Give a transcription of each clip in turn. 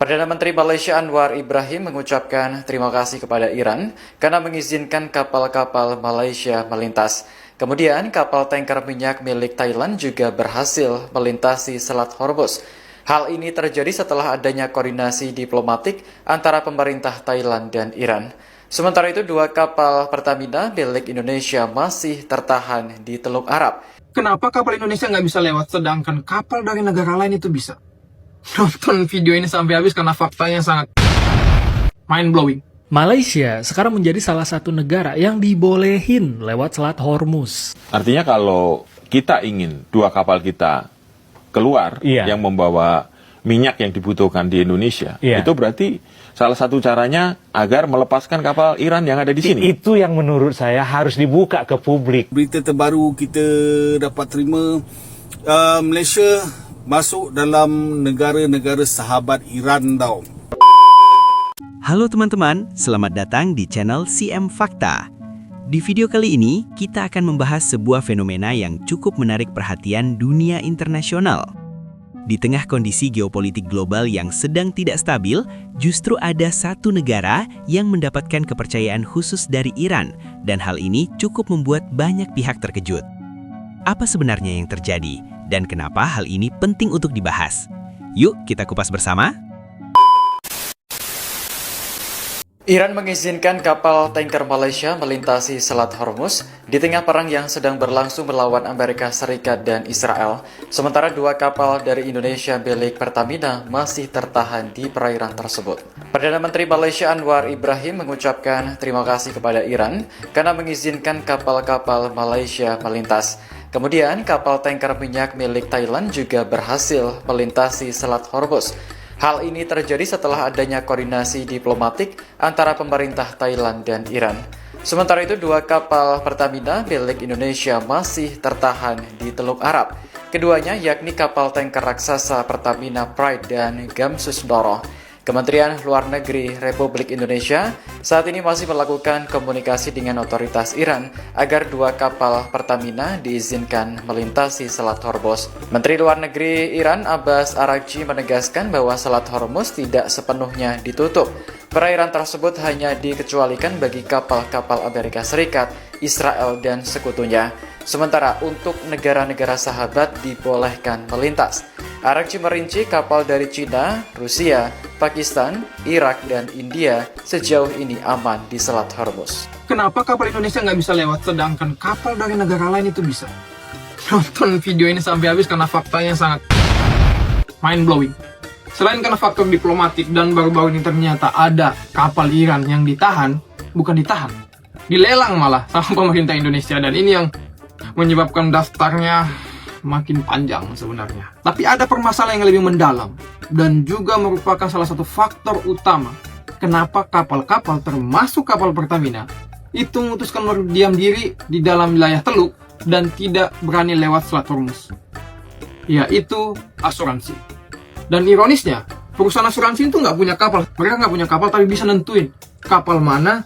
Perdana Menteri Malaysia Anwar Ibrahim mengucapkan terima kasih kepada Iran karena mengizinkan kapal-kapal Malaysia melintas. Kemudian kapal tanker minyak milik Thailand juga berhasil melintasi Selat Hormuz. Hal ini terjadi setelah adanya koordinasi diplomatik antara pemerintah Thailand dan Iran. Sementara itu, dua kapal Pertamina milik Indonesia masih tertahan di Teluk Arab. Kenapa kapal Indonesia nggak bisa lewat, sedangkan kapal dari negara lain itu bisa? Nonton video ini sampai habis karena faktanya sangat mind-blowing. Malaysia sekarang menjadi salah satu negara yang dibolehin lewat Selat Hormuz. Artinya kalau kita ingin dua kapal kita keluar yang membawa minyak yang dibutuhkan di Indonesia, itu berarti salah satu caranya agar melepaskan kapal Iran yang ada di sini. Itu yang menurut saya harus dibuka ke publik. Berita terbaru kita dapat terima, Malaysia masuk dalam negara-negara sahabat Iran tau. Halo teman-teman, selamat datang di channel CM Fakta. Di video kali ini, kita akan membahas sebuah fenomena yang cukup menarik perhatian dunia internasional. Di tengah kondisi geopolitik global yang sedang tidak stabil, justru ada satu negara yang mendapatkan kepercayaan khusus dari Iran, dan hal ini cukup membuat banyak pihak terkejut. Apa sebenarnya yang terjadi, dan kenapa hal ini penting untuk dibahas? Yuk kita kupas bersama. Iran mengizinkan kapal tanker Malaysia melintasi Selat Hormuz di tengah perang yang sedang berlangsung melawan Amerika Serikat dan Israel. Sementara dua kapal dari Indonesia milik Pertamina masih tertahan di perairan tersebut. Perdana Menteri Malaysia Anwar Ibrahim mengucapkan terima kasih kepada Iran karena mengizinkan kapal-kapal Malaysia melintas. Kemudian kapal tanker minyak milik Thailand juga berhasil melintasi Selat Hormuz. Hal ini terjadi setelah adanya koordinasi diplomatik antara pemerintah Thailand dan Iran. Sementara itu, dua kapal Pertamina milik Indonesia masih tertahan di Teluk Arab. Keduanya yakni kapal tanker raksasa Pertamina Pride dan Gamsus Doro. Kementerian Luar Negeri Republik Indonesia saat ini masih melakukan komunikasi dengan otoritas Iran agar dua kapal Pertamina diizinkan melintasi Selat Hormuz. Menteri Luar Negeri Iran Abbas Araghchi menegaskan bahwa Selat Hormuz tidak sepenuhnya ditutup. Perairan tersebut hanya dikecualikan bagi kapal-kapal Amerika Serikat, Israel, dan sekutunya. Sementara untuk negara-negara sahabat dibolehkan melintas. Araghchi merinci kapal dari China, Rusia, Pakistan, Irak, dan India sejauh ini aman di Selat Hormuz. Kenapa kapal Indonesia nggak bisa lewat, sedangkan kapal dari negara lain itu bisa? Nonton video ini sampai habis karena faktanya sangat mind-blowing. Selain karena faktor diplomatik dan baru-baru ini ternyata ada kapal Iran yang bukan ditahan, dilelang malah sama pemerintah Indonesia, dan ini yang menyebabkan daftarnya makin panjang sebenarnya. Tapi ada permasalahan yang lebih mendalam dan juga merupakan salah satu faktor utama kenapa kapal-kapal termasuk kapal Pertamina itu memutuskan berdiam diri di dalam wilayah Teluk dan tidak berani lewat Selat Hormuz, yaitu asuransi. Dan ironisnya, perusahaan asuransi itu nggak punya kapal. Mereka nggak punya kapal tapi bisa nentuin kapal mana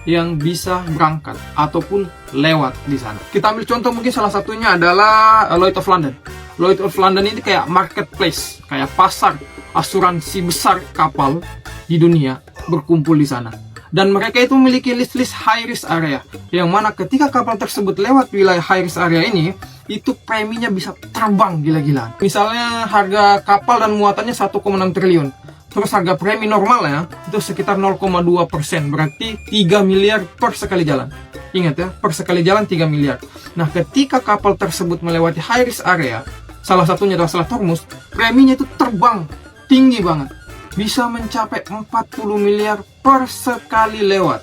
yang bisa berangkat ataupun lewat di sana. Kita ambil contoh, mungkin salah satunya adalah Lloyd's of London. Lloyd's of London ini kayak marketplace, kayak pasar asuransi besar kapal di dunia berkumpul di sana. Dan mereka itu memiliki list-list high risk area, yang mana ketika kapal tersebut lewat wilayah high risk area ini, itu preminya bisa terbang gila-gilaan. Misalnya harga kapal dan muatannya 1,6 triliun. Terus harga premi normalnya itu sekitar 0,2%, berarti 3 miliar per sekali jalan. Ingat ya, per sekali jalan 3 miliar. Nah, ketika kapal tersebut melewati high risk area, salah satunya adalah Selat Hormuz, preminya itu terbang tinggi banget. Bisa mencapai 40 miliar per sekali lewat.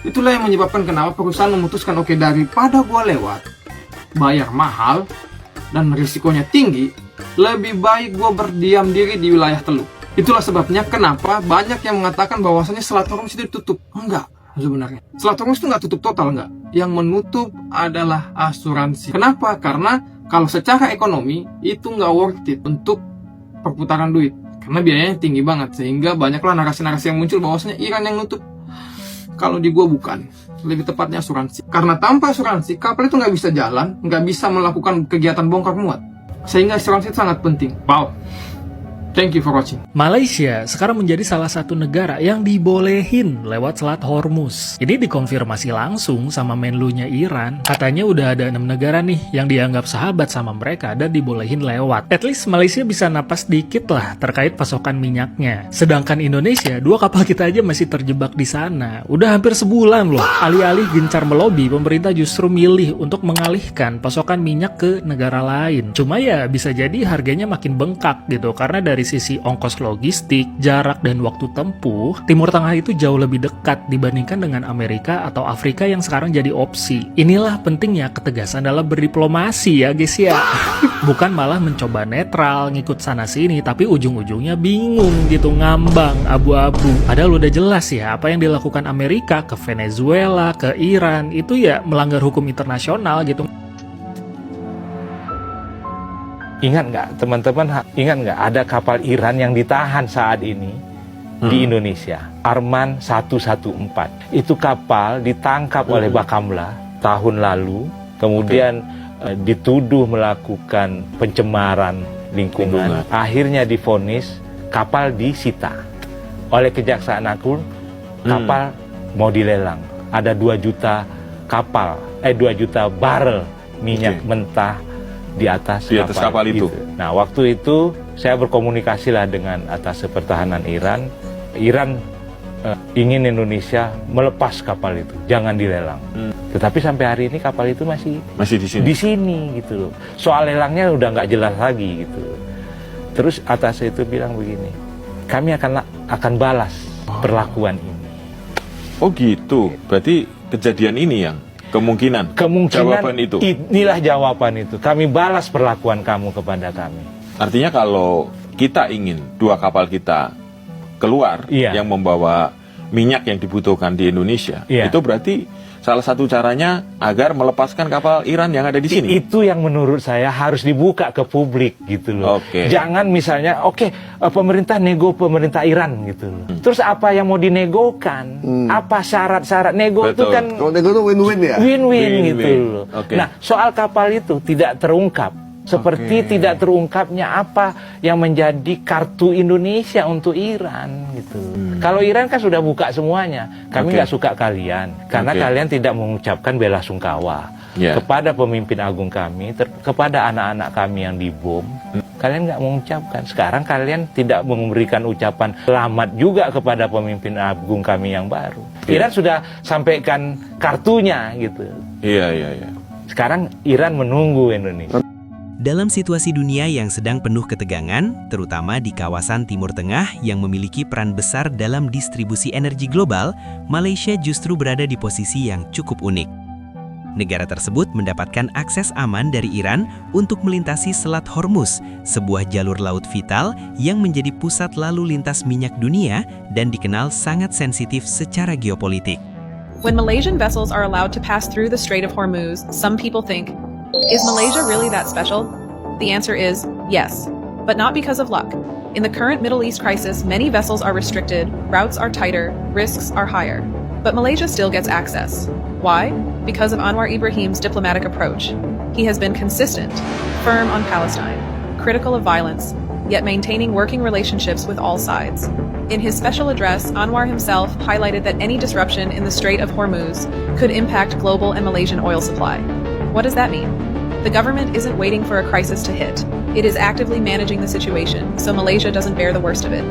Itulah yang menyebabkan kenapa perusahaan memutuskan, oke, daripada gua lewat, bayar mahal, dan risikonya tinggi, lebih baik gua berdiam diri di wilayah Teluk. Itulah sebabnya kenapa banyak yang mengatakan bahwasanya Selat Hormuz itu ditutup. Enggak, sebenarnya. Selat Hormuz itu nggak tutup total, enggak. Yang menutup adalah asuransi. Kenapa? Karena kalau secara ekonomi, itu nggak worth it untuk perputaran duit. Karena biayanya tinggi banget, sehingga banyaklah narasi-narasi yang muncul bahwasanya Iran yang nutup. Kalau di gua bukan, lebih tepatnya asuransi. Karena tanpa asuransi, kapal itu nggak bisa jalan, nggak bisa melakukan kegiatan bongkar muat. Sehingga asuransi itu sangat penting. Wow. Thank you for watching. Malaysia sekarang menjadi salah satu negara yang dibolehin lewat Selat Hormuz. Ini dikonfirmasi langsung sama Menlunya Iran. Katanya udah ada 6 negara nih yang dianggap sahabat sama mereka dan dibolehin lewat. At least Malaysia bisa napas dikit lah terkait pasokan minyaknya. Sedangkan Indonesia, 2 kapal kita aja masih terjebak di sana. Udah hampir sebulan loh. Alih-alih gencar melobi, pemerintah justru milih untuk mengalihkan pasokan minyak ke negara lain. Cuma ya bisa jadi harganya makin bengkak gitu karena dari sisi ongkos logistik, jarak, dan waktu tempuh, Timur Tengah itu jauh lebih dekat dibandingkan dengan Amerika atau Afrika yang sekarang jadi opsi. Inilah pentingnya ketegasan dalam berdiplomasi ya guys ya. Bukan malah mencoba netral, ngikut sana-sini, tapi ujung-ujungnya bingung gitu, ngambang, abu-abu. Padahal udah jelas ya, apa yang dilakukan Amerika ke Venezuela, ke Iran, itu ya melanggar hukum internasional gitu. Ingat nggak teman-teman, ada kapal Iran yang ditahan saat ini di Indonesia, Arman 114. Itu kapal ditangkap oleh Bakamla tahun lalu, kemudian dituduh melakukan pencemaran lingkungan. Akhirnya divonis, kapal disita oleh Kejaksaan Agung, kapal mau dilelang. Ada 2 juta kapal, 2 juta barel minyak mentah di atas kapal itu. Nah, waktu itu saya berkomunikasi lah dengan Atas Pertahanan Iran. Iran ingin Indonesia melepas kapal itu, jangan dilelang. Tetapi sampai hari ini kapal itu masih di sini gitu loh. Soal lelangnya udah nggak jelas lagi gitu. Terus Atas itu bilang begini, kami akan balas perlakuan ini. Oh gitu, berarti kejadian ini yang Kemungkinan jawaban itu. Inilah jawaban itu. Kami balas perlakuan kamu kepada kami. Artinya kalau kita ingin 2 kapal kita keluar yang membawa minyak yang dibutuhkan di Indonesia, itu berarti salah satu caranya agar melepaskan kapal Iran yang ada di sini. Itu yang menurut saya harus dibuka ke publik gitu loh. Jangan misalnya pemerintah nego pemerintah Iran gitu loh. Terus apa yang mau dinegokan? Apa syarat-syarat nego? Itu kan kalau nego itu win-win ya. Win-win gitu loh. Nah, soal kapal itu tidak terungkap. Seperti tidak terungkapnya apa yang menjadi kartu Indonesia untuk Iran gitu. Kalau Iran kan sudah buka semuanya. Kami nggak suka kalian karena kalian tidak mengucapkan bela sungkawa kepada pemimpin agung kami, kepada anak-anak kami yang dibom. Kalian nggak mengucapkan. Sekarang kalian tidak memberikan ucapan selamat juga kepada pemimpin agung kami yang baru. Iran sudah sampaikan kartunya gitu. Iya. Sekarang Iran menunggu Indonesia. Dalam situasi dunia yang sedang penuh ketegangan, terutama di kawasan Timur Tengah yang memiliki peran besar dalam distribusi energi global, Malaysia justru berada di posisi yang cukup unik. Negara tersebut mendapatkan akses aman dari Iran untuk melintasi Selat Hormuz, sebuah jalur laut vital yang menjadi pusat lalu lintas minyak dunia dan dikenal sangat sensitif secara geopolitik. When Malaysian vessels are allowed to pass through the Strait of Hormuz, some people think, is Malaysia really that special? The answer is yes, but not because of luck. In the current Middle East crisis, many vessels are restricted, routes are tighter, risks are higher. But Malaysia still gets access. Why? Because of Anwar Ibrahim's diplomatic approach. He has been consistent, firm on Palestine, critical of violence, yet maintaining working relationships with all sides. In his special address, Anwar himself highlighted that any disruption in the Strait of Hormuz could impact global and Malaysian oil supply. What does that mean? The government isn't waiting for a crisis to hit. It is actively managing the situation, so Malaysia doesn't bear the worst of it.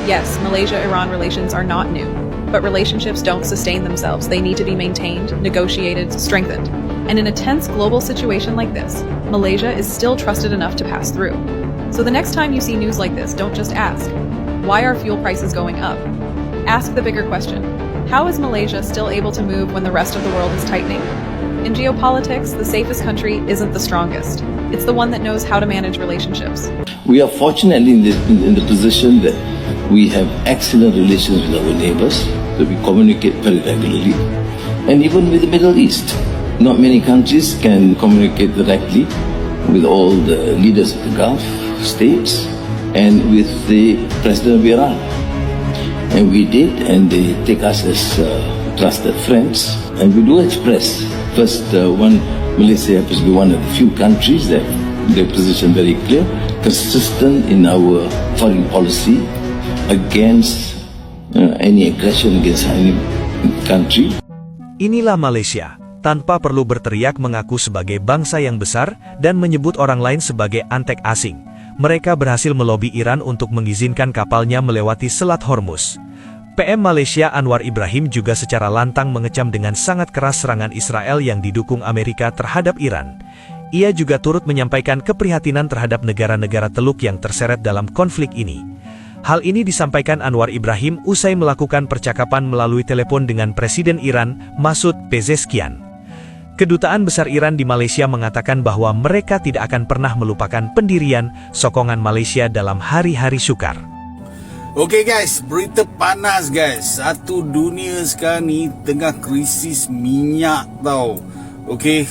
Yes, Malaysia-Iran relations are not new, but relationships don't sustain themselves. They need to be maintained, negotiated, strengthened. And in a tense global situation like this, Malaysia is still trusted enough to pass through. So the next time you see news like this, don't just ask, why are fuel prices going up? Ask the bigger question, how is Malaysia still able to move when the rest of the world is tightening? In geopolitics, the safest country isn't the strongest. It's the one that knows how to manage relationships. We are fortunately in the position that we have excellent relations with our neighbors, that we communicate very regularly, and even with the Middle East. Not many countries can communicate directly with all the leaders of the Gulf states and with the President of Iran. And we did, and they take us as trusted friends. And we do express, first, Malaysia happens to be one of the few countries that their position very clear, consistent in our foreign policy against any aggression against any country. Inilah Malaysia, tanpa perlu berteriak mengaku sebagai bangsa yang besar dan menyebut orang lain sebagai antek asing. Mereka berhasil melobi Iran untuk mengizinkan kapalnya melewati Selat Hormuz. PM Malaysia Anwar Ibrahim juga secara lantang mengecam dengan sangat keras serangan Israel yang didukung Amerika terhadap Iran. Ia juga turut menyampaikan keprihatinan terhadap negara-negara Teluk yang terseret dalam konflik ini. Hal ini disampaikan Anwar Ibrahim usai melakukan percakapan melalui telepon dengan Presiden Iran, Masoud Pezeshkian. Kedutaan Besar Iran di Malaysia mengatakan bahwa mereka tidak akan pernah melupakan pendirian sokongan Malaysia dalam hari-hari sukar. Okey guys, berita panas guys. Satu dunia sekarang ni tengah krisis minyak tau. Okey,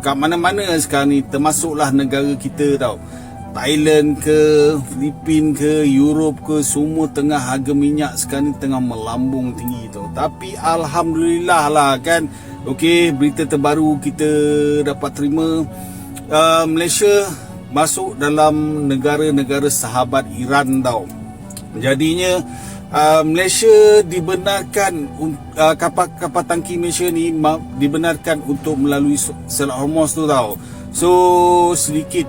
kat mana-mana sekarang ni, termasuklah negara kita tau. Thailand ke, Filipin ke, Europe ke, semua tengah harga minyak sekarang ni tengah melambung tinggi tau. Tapi alhamdulillah lah kan. Okey, berita terbaru kita dapat terima, Malaysia masuk dalam negara-negara sahabat Iran tau. Jadinya Malaysia dibenarkan, kapal tangki Malaysia ni dibenarkan untuk melalui Selat Hormuz tu tau. So sedikit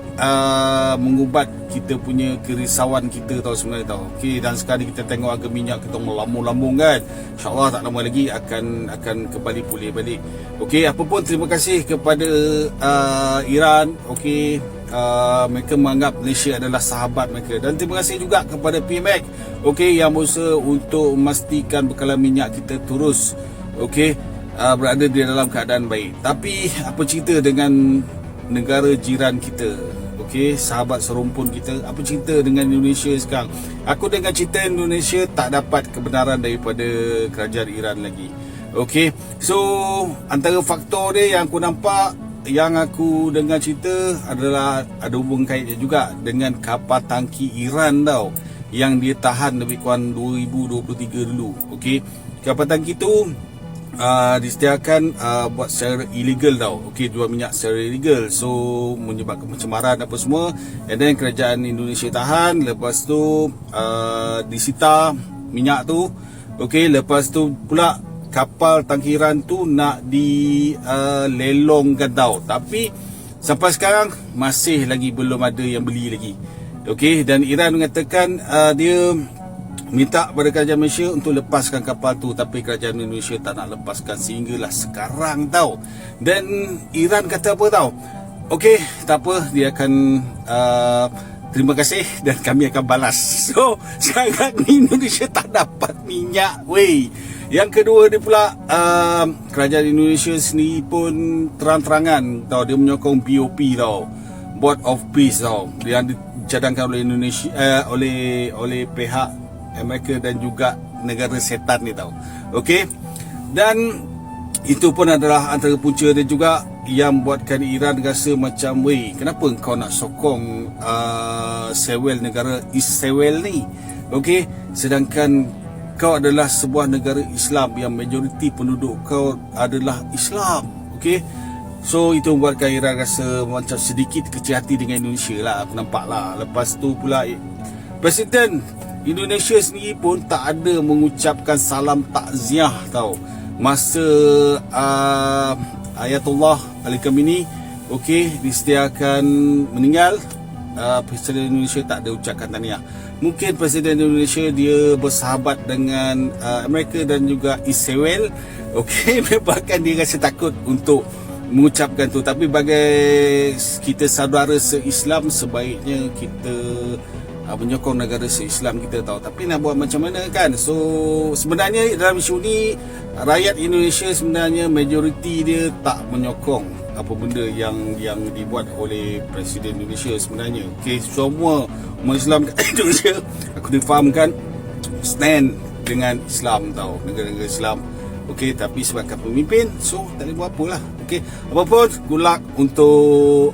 mengubat kita punya kerisauan kita tau sebenarnya tau. Okey, dan sekarang kita tengok harga minyak kita melambung-lambung kan. InsyaAllah tak lama lagi akan kembali pulih balik. Okey, apa pun terima kasih kepada Iran. Okey, mereka menganggap Malaysia adalah sahabat mereka. Dan terima kasih juga kepada PMAC, okey, yang berusaha untuk memastikan bekalan minyak kita terus berada di dalam keadaan baik. Tapi apa cerita dengan negara jiran kita, okey, sahabat serumpun kita? Apa cerita dengan Indonesia sekarang? Aku dengar cerita Indonesia tak dapat kebenaran daripada kerajaan Iran lagi. Okey, so antara faktor dia yang aku nampak, yang aku dengar cerita adalah ada hubung kaitnya juga dengan kapal tangki Iran tau, yang dia tahan lebih kurang 2023 dulu. Okey, kapal tangki tu disediakan buat secara illegal tau. Okey, jual minyak secara illegal, so menyebabkan pencemaran apa semua. And then kerajaan Indonesia tahan, lepas tu disita minyak tu. Okey, lepas tu pula kapal tangki Iran tu nak dilelongkan tau. Tapi sampai sekarang masih lagi belum ada yang beli lagi. Okey, dan Iran mengatakan dia minta kepada kerajaan Malaysia untuk lepaskan kapal tu, tapi kerajaan Indonesia tak nak lepaskan sehinggalah sekarang tau. Dan Iran kata apa tau? Okey, tak apa, dia akan terima kasih dan kami akan balas. So sekarang ni Indonesia tak dapat minyak weh. Yang kedua dia pula, kerajaan Indonesia sendiri pun terang-terangan tau, dia menyokong BOP tau, Board of Peace tau, yang dicadangkan oleh Indonesia, oleh pihak Amerika dan juga negara setan ni tau. Okey, dan itu pun adalah antara punca dia juga yang buatkan Iran rasa macam, weh, kenapa kau nak sokong sewel negara Israel ni? Okey, sedangkan kau adalah sebuah negara Islam yang majoriti penduduk kau adalah Islam. Okey, so itu membuatkan Iran rasa macam sedikit kecil hati dengan Indonesia lah, aku nampak lah. Lepas tu pula Presiden Indonesia sendiri pun tak ada mengucapkan salam takziah tau masa Ayatollah Ali Khamenei disediakan meninggal. Presiden Indonesia tak ada ucapkan tahniah. Mungkin Presiden Indonesia dia bersahabat dengan Amerika dan juga Israel. Menyebabkan dia rasa takut untuk mengucapkan tu. Tapi bagi kita saudara se-Islam, sebaiknya kita menyokong negara se-Islam kita tahu. Tapi nak buat macam mana kan? So sebenarnya dalam isu ni, rakyat Indonesia sebenarnya majoriti dia tak menyokong apa benda yang dibuat oleh Presiden Indonesia sebenarnya. Semua umat Islam kat Indonesia, aku difahamkan, stand dengan Islam tau, negara-negara Islam. Tapi sebabkan pemimpin, so tak boleh buat apa lah. Apapun, good luck untuk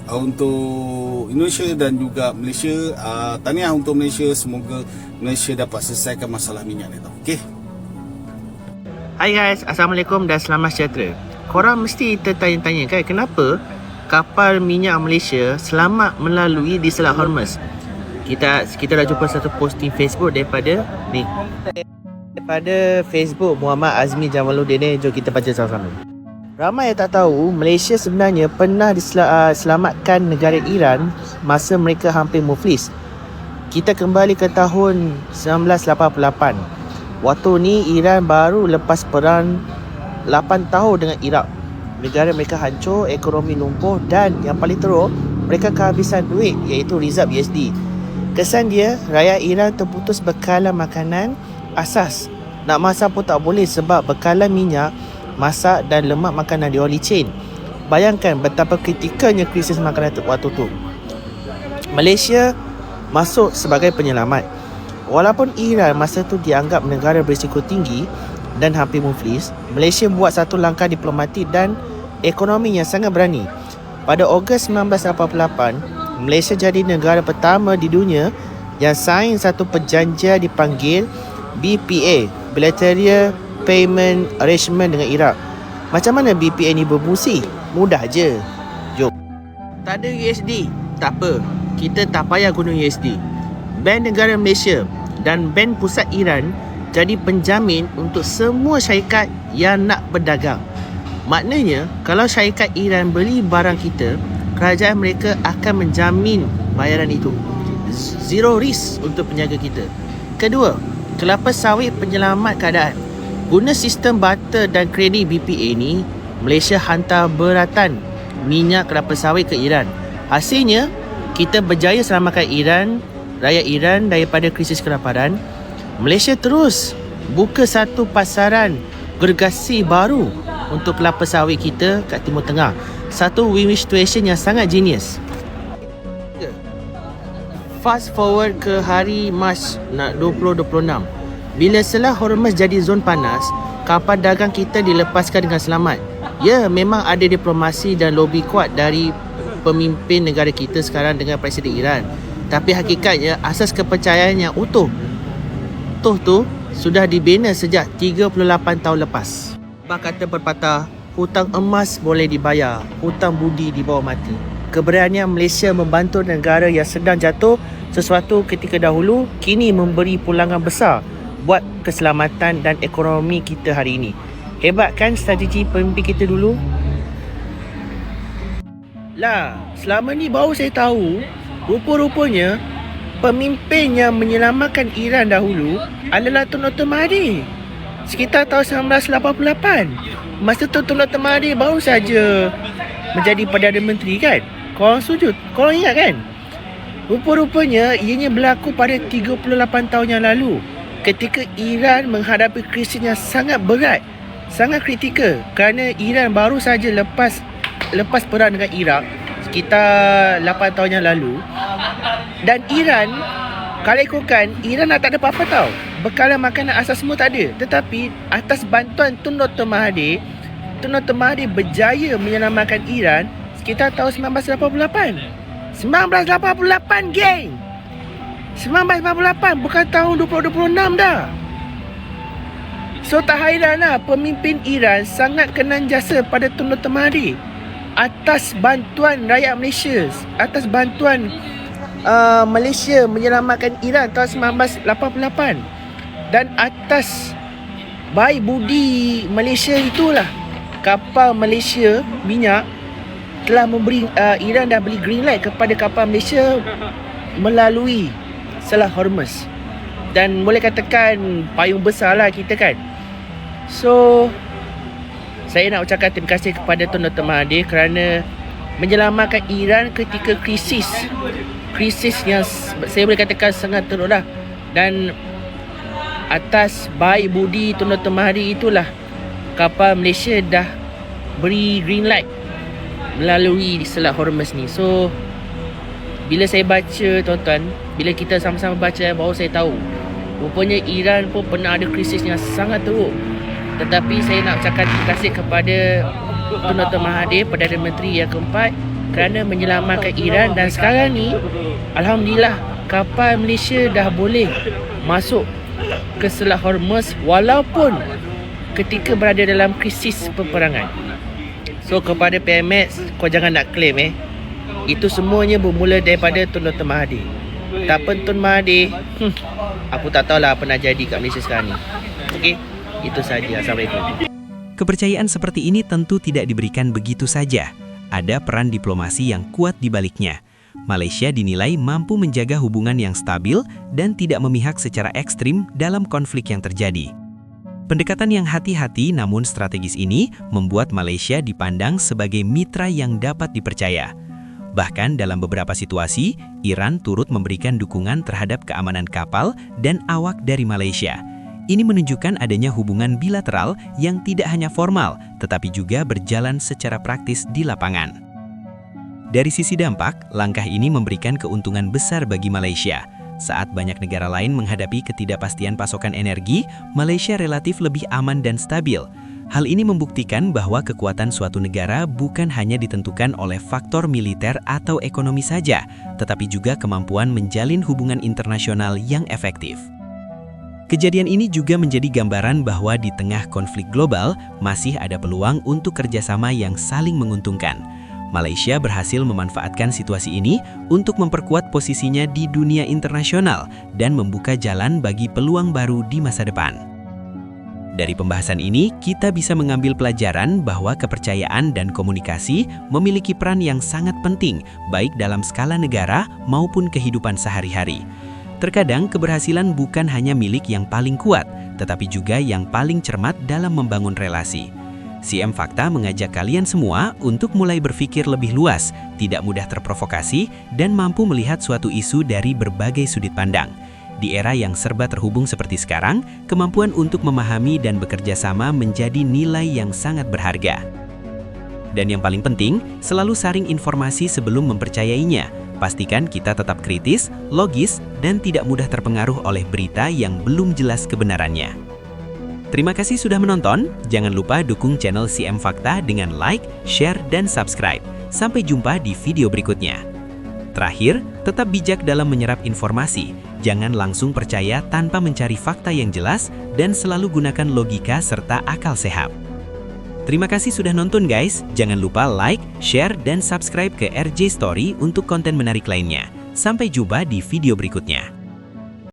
Indonesia dan juga Malaysia. Tahniah untuk Malaysia, semoga Malaysia dapat selesaikan masalah minyak ni tau. Hai guys, Assalamualaikum dan selamat sejahtera. Korang mesti tertanya-tanya kan, kenapa kapal minyak Malaysia selamat melalui di Selat Hormuz. Kita dah jumpa satu posting Facebook daripada Facebook Muhammad Azmi Jamaluddin ni. Jom kita baca sama-sama. Ramai yang tak tahu, Malaysia sebenarnya pernah diselamatkan negara Iran masa mereka hampir muflis. Kita kembali ke tahun 1988. Waktu ni Iran baru lepas perang 8 tahun dengan Iraq. Negara mereka hancur, ekonomi lumpuh dan yang paling teruk, mereka kehabisan duit iaitu rizab USD. Kesan dia, rakyat Iran terputus bekalan makanan asas. Nak masak pun tak boleh sebab bekalan minyak masak dan lemak makanan dia licin. Bayangkan betapa kritikalnya krisis makanan waktu tu. Malaysia masuk sebagai penyelamat. Walaupun Iran masa tu dianggap negara berisiko tinggi dan hampir muflis, Malaysia buat satu langkah diplomatik dan ekonomi yang sangat berani. Pada Ogos 1988, Malaysia jadi negara pertama di dunia yang sign satu perjanjian dipanggil BPA, Bilateral Payment Arrangement dengan Iraq. Macam mana BPA ni berfungsi? Mudah je. Jom. Tak ada USD? Tak apa. Kita tak payah guna USD. Bank negara Malaysia dan Bank Pusat Iran jadi penjamin untuk semua syarikat yang nak berdagang. Maknanya, kalau syarikat Iran beli barang kita, kerajaan mereka akan menjamin bayaran itu. Zero risk untuk peniaga kita. Kedua, kelapa sawit penyelamat keadaan. Guna sistem barter dan kredit BPA ni, Malaysia hantar beratan minyak kelapa sawit ke Iran. Hasilnya, kita berjaya selamatkan rakyat Iran daripada krisis kelaparan. Malaysia terus buka satu pasaran gergasi baru untuk kelapa sawit kita kat Timur Tengah. Satu win-win situation yang sangat genius. Fast forward ke hari Mac 2026. Bila Selat Hormuz jadi zon panas, kapal dagang kita dilepaskan dengan selamat. Ya, memang ada diplomasi dan lobi kuat dari pemimpin negara kita sekarang dengan Presiden Iran. Tapi hakikatnya asas kepercayaan yang utuh tu sudah dibina sejak 38 tahun lepas. Bah kata berpatah, hutang emas boleh dibayar, hutang budi di bawah mati. Keberanian Malaysia membantu negara yang sedang jatuh sesuatu ketika dahulu kini memberi pulangan besar buat keselamatan dan ekonomi kita hari ini. Hebat kan strategi pemimpin kita dulu? Lah, selama ni baru saya tahu, rupa-rupanya pemimpin yang menyelamatkan Iran dahulu adalah Tun Dr. Mahathir. Sekitar tahun 1988. Masa tu Tun Dr. Mahathir baru saja menjadi Perdana Menteri kan? Korang setuju? Korang ingat kan? Rupa-rupanya ianya berlaku pada 38 tahun yang lalu, ketika Iran menghadapi krisis yang sangat berat, sangat kritikal, kerana Iran baru saja lepas perang dengan Iraq sekitar 8 tahun yang lalu. Dan Iran, kalau ikutkan, Iran dah tak ada apa-apa tau. Bekalan makanan asas semua tak ada. Tetapi atas bantuan Tun Dr. Mahathir, Tun Dr. Mahathir berjaya menyelamatkan Iran sekitar tahun 1988. 1988 geng, 1988 bukan tahun 2026 dah. So tak hairanlah pemimpin Iran sangat kenang jasa pada Tun Dr. Mahathir atas bantuan rakyat Malaysia, atas bantuan Malaysia menyelamatkan Iran tahun 1988, dan atas baik budi Malaysia itulah kapal Malaysia minyak telah memberi Iran dah beli green light kepada kapal Malaysia melalui Selat Hormuz. Dan boleh katakan payung besar lah kita kan. So saya nak ucapkan terima kasih kepada Tun Dr. Mahathir kerana menyelamatkan Iran ketika krisis yang saya boleh katakan sangat teruk lah. Dan atas baik budi Tun Dr. Mahathir itulah kapal Malaysia dah beri green light melalui Selat Hormuz ni. So bila saya baca, tuan-tuan, bila kita sama-sama baca, baru saya tahu rupanya Iran pun pernah ada krisis yang sangat teruk. Tetapi saya nak ucapkan terima kasih kepada Tun Dr. Mahathir, Perdana Menteri yang keempat, kerana menyelamatkan Iran. Dan sekarang ni alhamdulillah kapal Malaysia dah boleh masuk ke Selat Hormuz walaupun ketika berada dalam krisis peperangan. So kepada PMX, kau jangan nak claim Itu semuanya bermula daripada Tun Dr. Mahathir. Tak pun Tun Mahathir, aku tak tahulah apa nak jadi kat Malaysia sekarang ni. Okey, itu saja. Assalamualaikum. Kepercayaan seperti ini tentu tidak diberikan begitu saja. Ada peran diplomasi yang kuat di baliknya. Malaysia dinilai mampu menjaga hubungan yang stabil dan tidak memihak secara ekstrim dalam konflik yang terjadi. Pendekatan yang hati-hati namun strategis ini membuat Malaysia dipandang sebagai mitra yang dapat dipercaya. Bahkan dalam beberapa situasi, Iran turut memberikan dukungan terhadap keamanan kapal dan awak dari Malaysia. Ini menunjukkan adanya hubungan bilateral yang tidak hanya formal, tetapi juga berjalan secara praktis di lapangan. Dari sisi dampak, langkah ini memberikan keuntungan besar bagi Malaysia. Saat banyak negara lain menghadapi ketidakpastian pasokan energi, Malaysia relatif lebih aman dan stabil. Hal ini membuktikan bahwa kekuatan suatu negara bukan hanya ditentukan oleh faktor militer atau ekonomi saja, tetapi juga kemampuan menjalin hubungan internasional yang efektif. Kejadian ini juga menjadi gambaran bahwa di tengah konflik global, masih ada peluang untuk kerjasama yang saling menguntungkan. Malaysia berhasil memanfaatkan situasi ini untuk memperkuat posisinya di dunia internasional dan membuka jalan bagi peluang baru di masa depan. Dari pembahasan ini, kita bisa mengambil pelajaran bahwa kepercayaan dan komunikasi memiliki peran yang sangat penting, baik dalam skala negara maupun kehidupan sehari-hari. Terkadang keberhasilan bukan hanya milik yang paling kuat, tetapi juga yang paling cermat dalam membangun relasi. CM Fakta mengajak kalian semua untuk mulai berpikir lebih luas, tidak mudah terprovokasi, dan mampu melihat suatu isu dari berbagai sudut pandang. Di era yang serba terhubung seperti sekarang, kemampuan untuk memahami dan bekerja sama menjadi nilai yang sangat berharga. Dan yang paling penting, selalu saring informasi sebelum mempercayainya. Pastikan kita tetap kritis, logis, dan tidak mudah terpengaruh oleh berita yang belum jelas kebenarannya. Terima kasih sudah menonton. Jangan lupa dukung channel CM Fakta dengan like, share, dan subscribe. Sampai jumpa di video berikutnya. Terakhir, tetap bijak dalam menyerap informasi. Jangan langsung percaya tanpa mencari fakta yang jelas dan selalu gunakan logika serta akal sehat. Terima kasih sudah nonton guys. Jangan lupa like, share, dan subscribe ke RJ Story untuk konten menarik lainnya. Sampai jumpa di video berikutnya.